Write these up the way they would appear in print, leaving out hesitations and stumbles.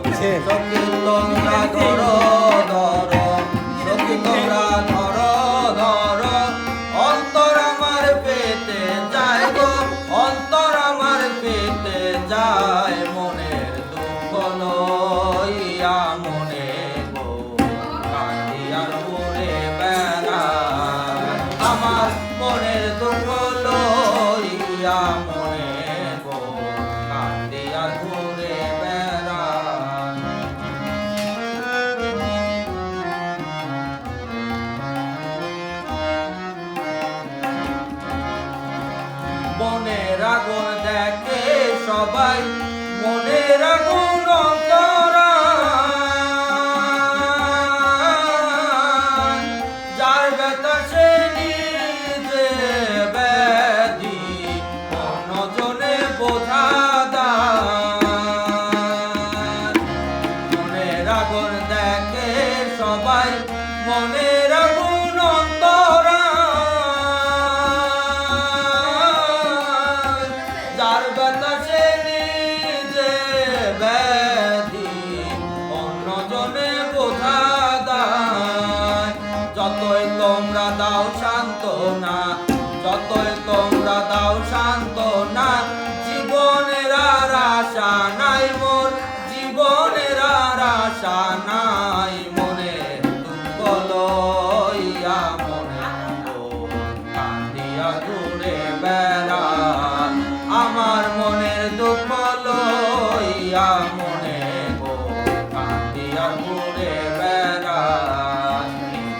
সখী তোমরা ধরো ধরো, সখী তোমরা ধরো ধরো, অন্তর আমার পেতে যায় গো, অন্তর আমার পেতে যায়, মনের দুঃখ লইয়া মনে গো কাঁদিয়ার ঘুরে বেড়ায়, আমার মনের দুঃখ লইয়া মনে গো কাঁদিয়ার ঘুরে বেড়ায়। মনের আগুন দেখে সবাই, মনের আগুন অন্তরায়, যার ব্যথা সে নিজে ব্যাধি অন্যজনে বোঝা দায়। মনের আগুন দেখে সবাই, মনের আগুন অন্তরায়, যার ব্যথা সে নিজে ব্যাধি অন্যজনে বোঝা দায়। যতই তোমরা দাও সান্ত্বনা, যতই তোমরা দাও সান্ত্বনা, জীবনের আর আশা নাই মোর, জীবনের আর আশা নাই, মনের দুঃখ লইয়া মনে গো কাঁদিয়া ঘুরে বেড়ায়, আমার মনের দুঃখ লইয়া মনে গো কাঁদিয়া ঘুরে বেড়ায়।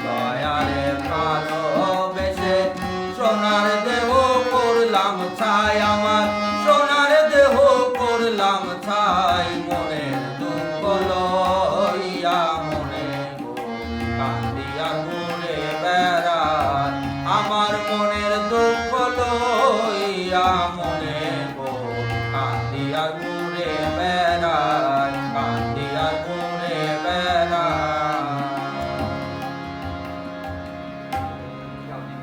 দয়ারে ভালোবেসে সোনার দেহ করলাম ছাই, আমার সোনার দেহ করলাম ছাই, মনের দুঃখ লইয়া মনে গো কাঁদিয়া ঘুরে বেড়ায়, আমার মনের দুঃখ লইয়া মনে গো কাঁদিয়া